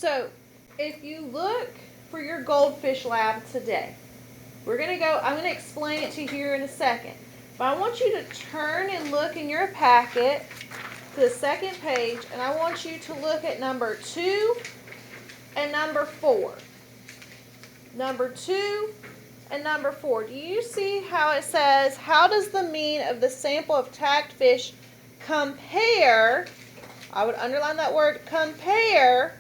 So, if you look for your goldfish lab today, I'm going to explain it to you here in a second. But I want you to turn and look in your packet to the second page, and I want you to look at number 2 and number 4. Number 2 and number 4. Do you see how it says, how does the mean of the sample of tagged fish compare, I would underline that word, compare,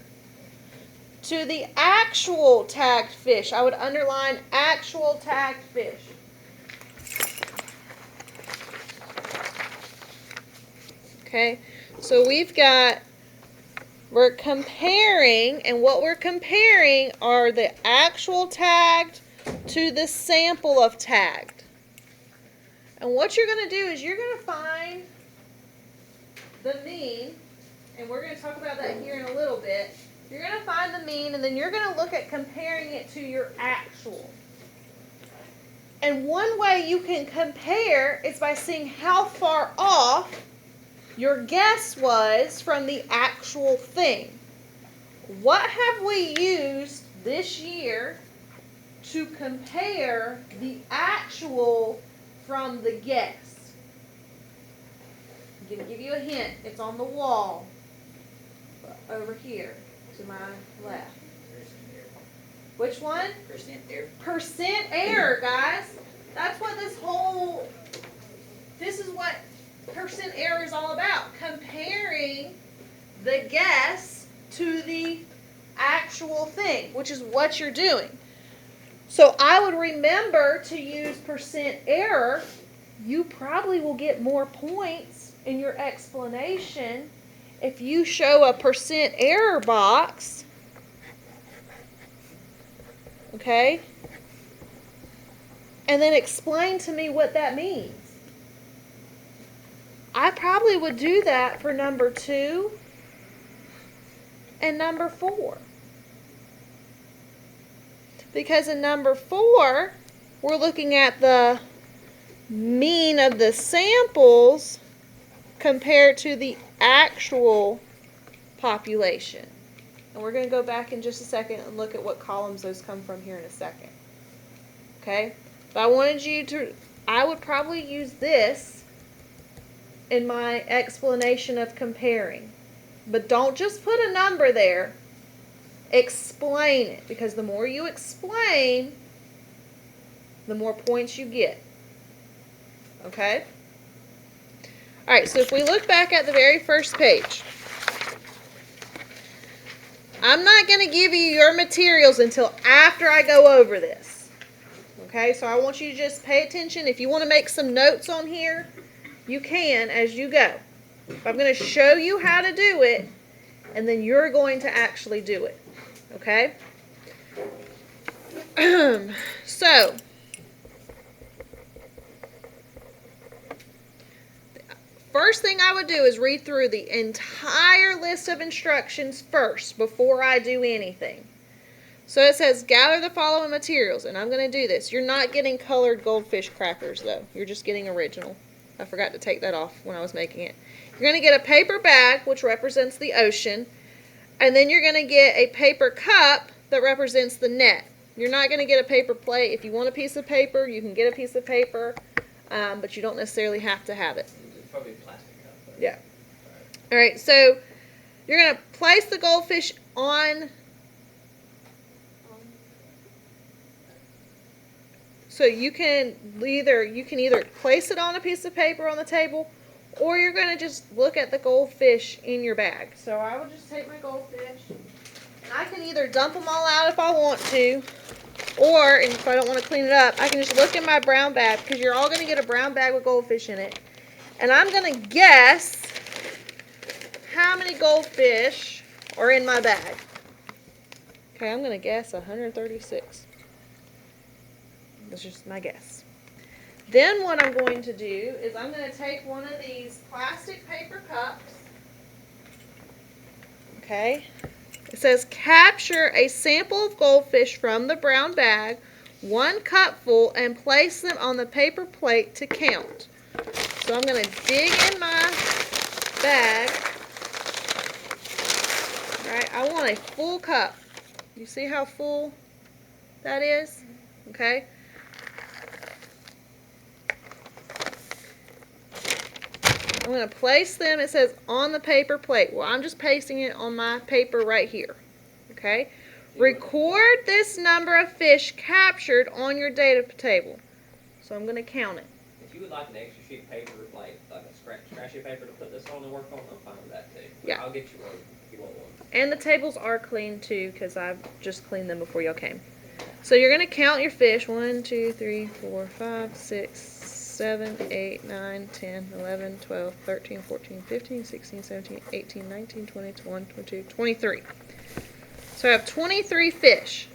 to the actual tagged fish? I would underline actual tagged fish. Okay, so we're comparing, and what we're comparing are the actual tagged to the sample of tagged. And what you're going to do is you're going to find the mean, and we're going to talk about that here in a little bit. You're going to find the mean, and then you're going to look at comparing it to your actual. And one way you can compare is by seeing how far off your guess was from the actual thing. What have we used this year to compare the actual from the guess? I'm going to give you a hint. It's on the wall over here to my left. Which one? Percent error. Percent error, guys. That's what this is what percent error is all about. Comparing the guess to the actual thing, which is what you're doing. So I would remember to use percent error. You probably will get more points in your explanation if you show a percent error box. Okay? And then explain to me what that means. I probably would do that for number 2 and number 4. Because in number 4, we're looking at the mean of the samples compared to the actual population. And we're going to go back in just a second and look at what columns those come from here in a second. Okay? But I would probably use this in my explanation of comparing. But don't just put a number there. Explain it, because the more you explain, the more points you get. Okay? Alright, so if we look back at the very first page, I'm not going to give you your materials until after I go over this. Okay, so I want you to just pay attention. If you want to make some notes on here, you can as you go. I'm going to show you how to do it, and then you're going to actually do it. Okay? So, first thing I would do is read through the entire list of instructions first before I do anything. So it says, gather the following materials, and I'm going to do this. You're not getting colored goldfish crackers, though. You're just getting original. I forgot to take that off when I was making it. You're going to get a paper bag, which represents the ocean, and then you're going to get a paper cup that represents the net. You're not going to get a paper plate. If you want a piece of paper, you can get a piece of paper, but you don't necessarily have to have it. It's probably a plastic cup. But Yeah. All right, so you're going to place the goldfish on. So you can either place it on a piece of paper on the table, or you're going to just look at the goldfish in your bag. So I will just take my goldfish, and I can either dump them all out if I want to, or, and if I don't want to clean it up, I can just look in my brown bag, because you're all going to get a brown bag with goldfish in it. And I'm going to guess how many goldfish are in my bag. Okay, I'm going to guess 136. That's just my guess. Then what I'm going to do is I'm going to take one of these plastic paper cups. Okay. It says capture a sample of goldfish from the brown bag, 1 cupful, and place them on the paper plate to count. So I'm going to dig in my bag. Alright, I want a full cup. You see how full that is? Okay. I'm going to place them, it says on the paper plate. Well, I'm just pasting it on my paper right here. Okay. Record this number of fish captured on your data table. So I'm going to count it. If you would like an extra sheet of paper, like a scratch sheet of paper to put this on and work on, I'm fine with that too. Yeah. I'll get you one if you want one. And the tables are clean too, because I've just cleaned them before y'all came. So you're going to count your fish. 1, 2, 3, 4, 5, 6, 7, 8, 9, 10, 11, 12, 13, 14, 15, 16, 17, 18, 19, 20, 21, 22, 23. So I have 23 fish.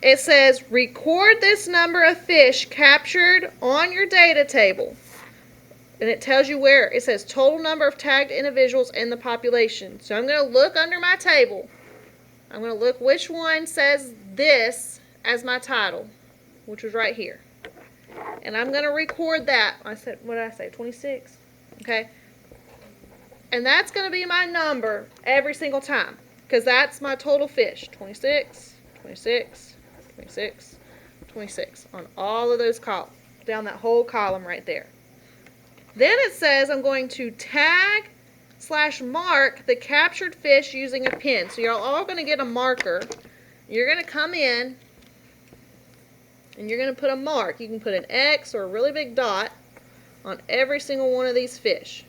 It says record this number of fish captured on your data table. And it tells you where. It says total number of tagged individuals in the population. So I'm going to look under my table. I'm going to look which one says this as my title, which was right here. And I'm going to record that. I said, what did I say? 26? Okay. And that's going to be my number every single time, because that's my total fish. 26, 26, 26, 26 on all of those columns, down that whole column right there. Then it says I'm going to tag / mark the captured fish using a pen. So you're all going to get a marker. You're going to come in and you're going to put a mark. You can put an X or a really big dot on every single one of these fish.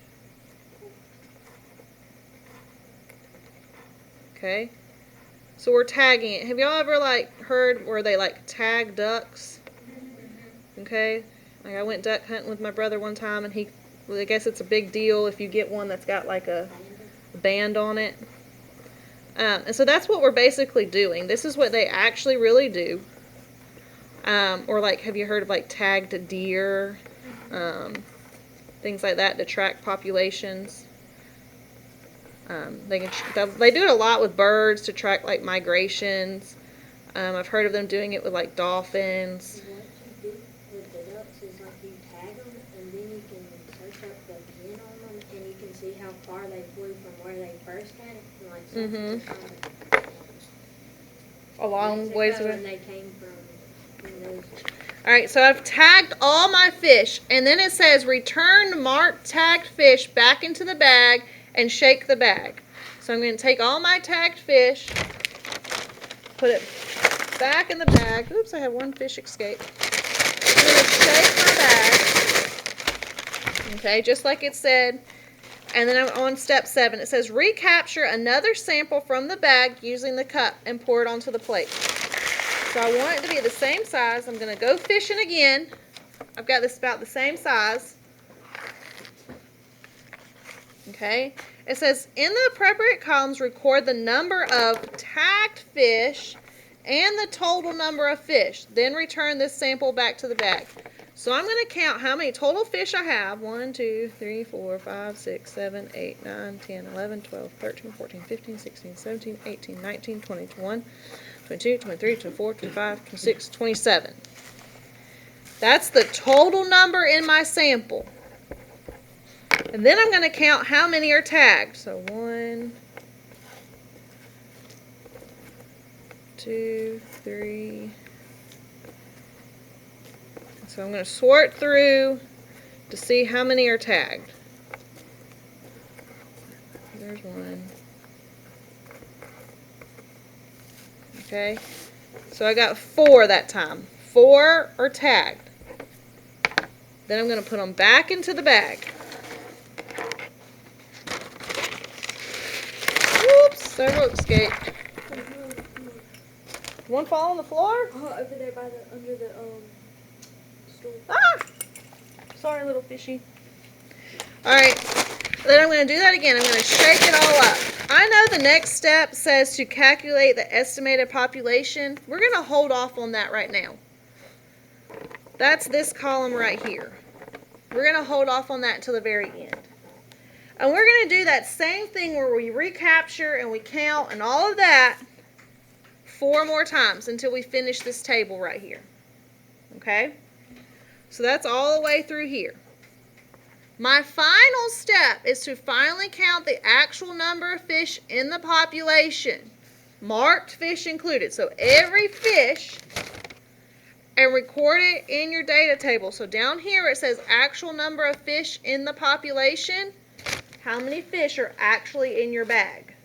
Okay? So we're tagging it. Have y'all ever heard where they tag ducks? Okay? I went duck hunting with my brother one time, and I guess it's a big deal if you get one that's got a band on it. And so that's what we're basically doing. This is what they actually really do. Or have you heard of tagged deer? Things like that to track populations. They do it a lot with birds to track migrations. I've heard of them doing it with dolphins. What you do with the ducks is you tag them, and then you can search up the pin on them, and you can see how far they flew from where they first had it. And A long ways away. When they came from those. Alright, so I've tagged all my fish, and then it says return marked tagged fish back into the bag and shake the bag. So I'm going to take all my tagged fish, put it back in the bag. Oops, I had one fish escape. I'm going to shake my bag. Okay, just like it said. And then I'm on step 7. It says recapture another sample from the bag using the cup and pour it onto the plate. So I want it to be the same size. I'm going to go fishing again. I've got this about the same size. Okay. It says in the appropriate columns record the number of tagged fish and the total number of fish. Then return this sample back to the bag. So I'm going to count how many total fish I have. 1, 2, 3, 4, 5, 6, 7, 8, 9, 10, 11, 12, 13, 14, 15, 16, 17, 18, 19, 20, 21, 22, 23, 24, 25, 26, 27. That's the total number in my sample. And then I'm going to count how many are tagged. So 1, 2, 3. So I'm going to sort through to see how many are tagged. There's 1. Okay. So I got 4 that time. 4 are tagged. Then I'm going to put them back into the bag. Whoops, several escaped. One fall on the floor? Oh, over there by under the stool. Ah! Sorry, little fishy. Alright, then I'm going to do that again. I'm going to shake it all up. I know the next step says to calculate the estimated population. We're going to hold off on that right now. That's this column right here. We're going to hold off on that until the very end. And we're going to do that same thing where we recapture and we count and all of that 4 more times until we finish this table right here. Okay? So that's all the way through here. My final step is to finally count the actual number of fish in the population, marked fish included. So every fish, and record it in your data table. So down here it says actual number of fish in the population. How many fish are actually in your bag?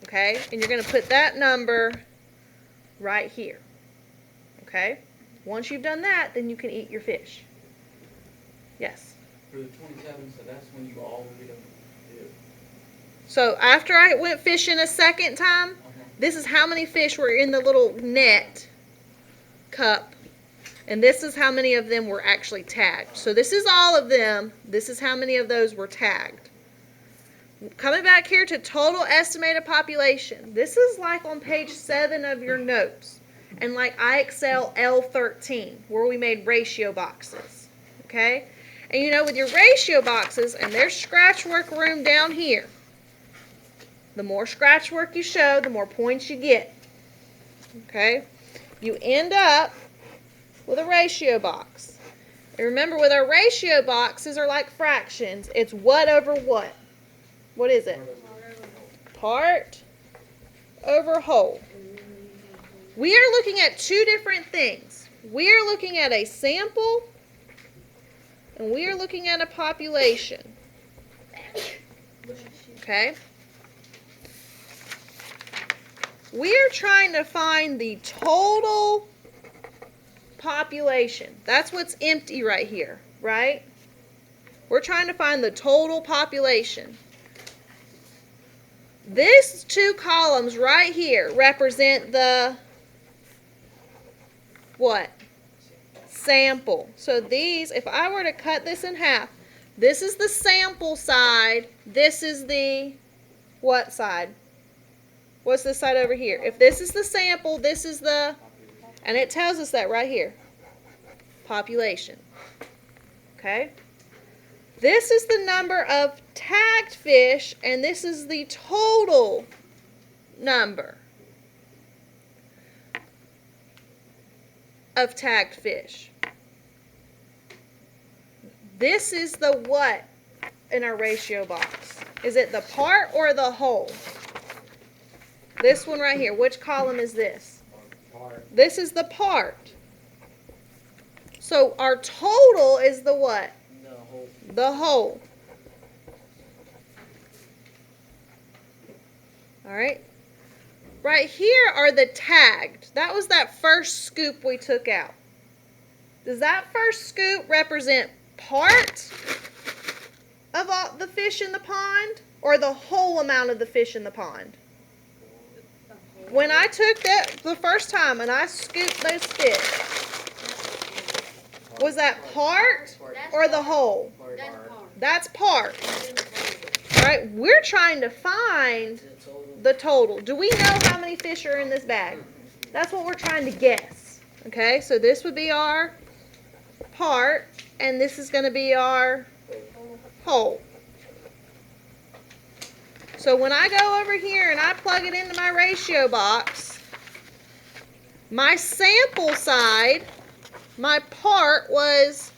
Okay, and you're going to put that number right here. Okay, once you've done that, then you can eat your fish. Yes. For the 27, so that's when you all get them. So after I went fishing a second time, this is how many fish were in the little net cup. And this is how many of them were actually tagged. So this is all of them. This is how many of those were tagged. Coming back here to total estimated population. This is like on page 7 of your notes. And like IXL L13, where we made ratio boxes. Okay? And you know, with your ratio boxes, and there's scratch work room down here. The more scratch work you show, the more points you get. Okay? You end up with a ratio box. And remember, with our ratio boxes are like fractions. It's what over what? What is it? Part over whole. We are looking at two different things. We are looking at a sample, and we are looking at a population. Okay? We are trying to find the total population. That's what's empty right here, right? We're trying to find the total population. These two columns right here represent the what? Sample. So these, if I were to cut this in half, this is the sample side, this is the what side? What's this side over here? If this is the sample, this is the, and it tells us that right here, population. Okay? This is the number of tagged fish, and this is the total number of tagged fish. This is the what in our ratio box? Is it the part or the whole? This one right here, which column is this? This is the part. So our total is the what? The whole. All right. Right here are the tagged. That was that first scoop we took out. Does that first scoop represent part of all the fish in the pond or the whole amount of the fish in the pond? When I took that the first time and I scooped those fish, was that part or the whole? That's part. All right, we're trying to find the total. Do we know how many fish are in this bag? That's what we're trying to guess. Okay, so this would be our part, and this is going to be our whole. So when I go over here and I plug it into my ratio box, my sample side, my part was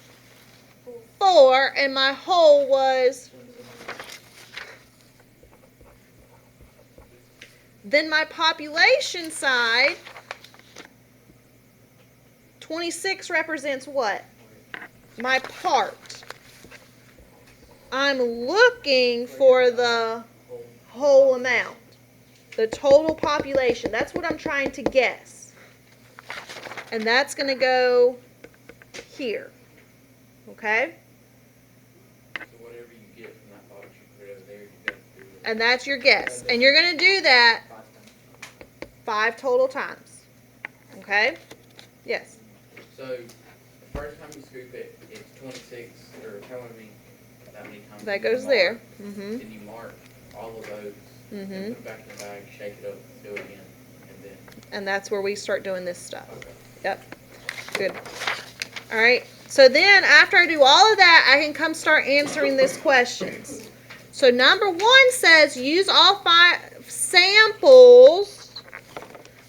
4 and my whole was, then my population side, 26 represents what? My part. I'm looking for the whole amount, the total population. That's what I'm trying to guess. And that's going to go here. Okay? So whatever you get from that box you put over there, you got to do it. And that's your guess. And you're going to do that 5 total times. Okay? Yes. So the first time you scoop it, it's 26 or however many times. That you goes mark. there. Then you mark all of those, and put it back in the bag, shake it up, do it again, and then. And that's where we start doing this stuff. Okay. Yep. Good. All right. So then after I do all of that, I can come start answering these questions. So number 1 says use all 5 samples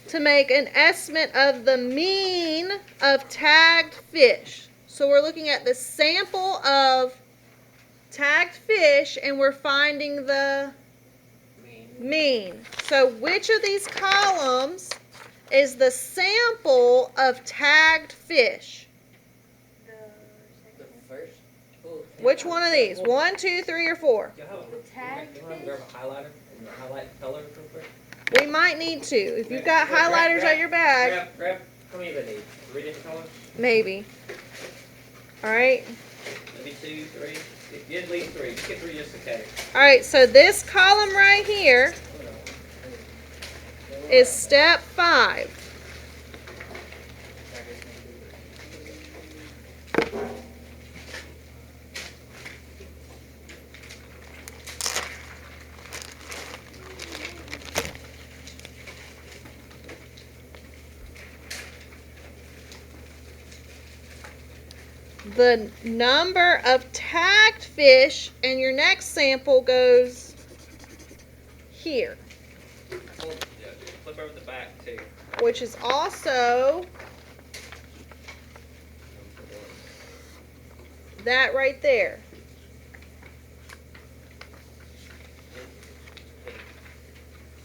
to make an estimate of the mean of tagged fish. So we're looking at the sample of tagged fish, and we're finding the mean. So which of these columns is the sample of tagged fish? The first. Oh, Which one of these? 1, 2, 3, or 4? You'll have The tag you'll have them grab a highlighter and highlight the colors real quick. We might need to. If you've got highlighters at your bag, Grab, how many of they need? 3 different colors? maybe. All right. Maybe 2, 3. Get at least 3. Get 3 just in case. All right. So this column right here is step 5. The number of tagged fish in your next sample goes here, Flip over the back too. which is also that right there.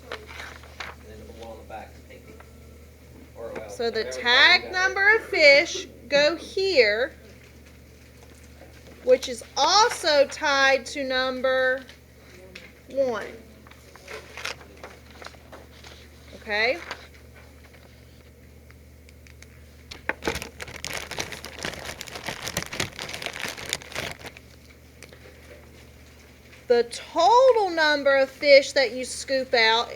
And then the one on the back is pinky. Or well, So the whatever tag color you got. number of fish go here, which is also tied to number 1. Okay? The total number of fish that you scoop out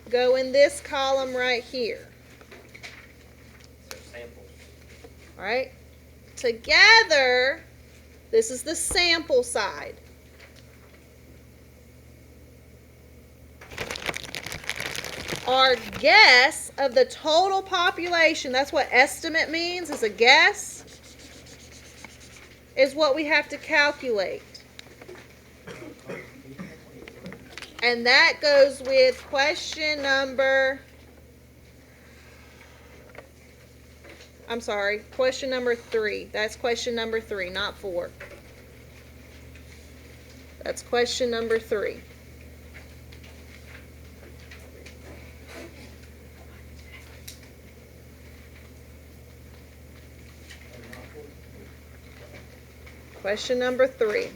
go in this column right here. So samples. All right? Together, this is the sample side. Our guess of the total population, that's what estimate means, is a guess, is what we have to calculate. And that goes with question number, question number 3. That's question number 3, not 4. That's question number 3. Question number 3.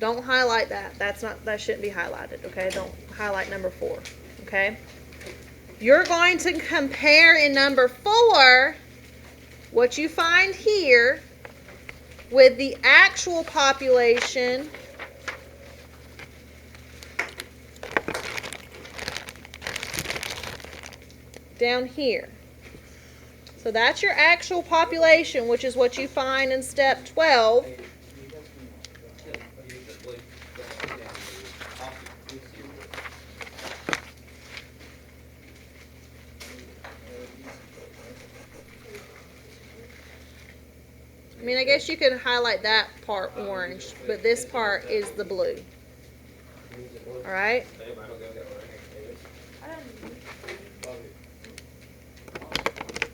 Don't highlight that. That shouldn't be highlighted, okay? Don't highlight number 4, okay? You're going to compare in number 4 what you find here with the actual population down here. So that's your actual population, which is what you find in step 12. I mean, I guess you could highlight that part orange, but this part is the blue. All right?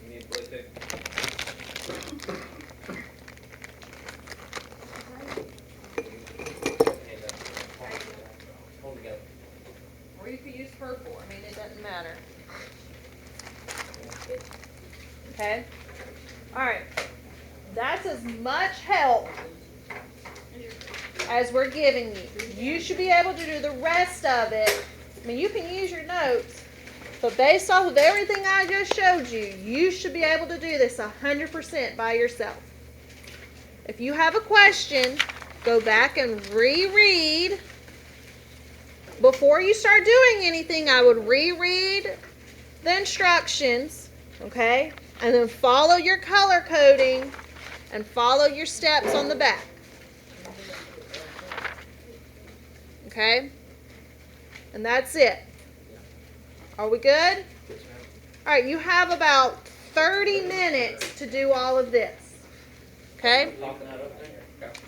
You need blue too. Hold together. Or you could use purple. I mean, it doesn't matter. Okay? All right. That's as much help as we're giving you. You should be able to do the rest of it. I mean, you can use your notes, but based off of everything I just showed you, you should be able to do this 100% by yourself. If you have a question, go back and reread. Before you start doing anything, I would reread the instructions, okay? And then follow your color coding and follow your steps on the back. Okay? And that's it. Are we good? All right, you have about 30 minutes to do all of this. Okay? Locking that up there?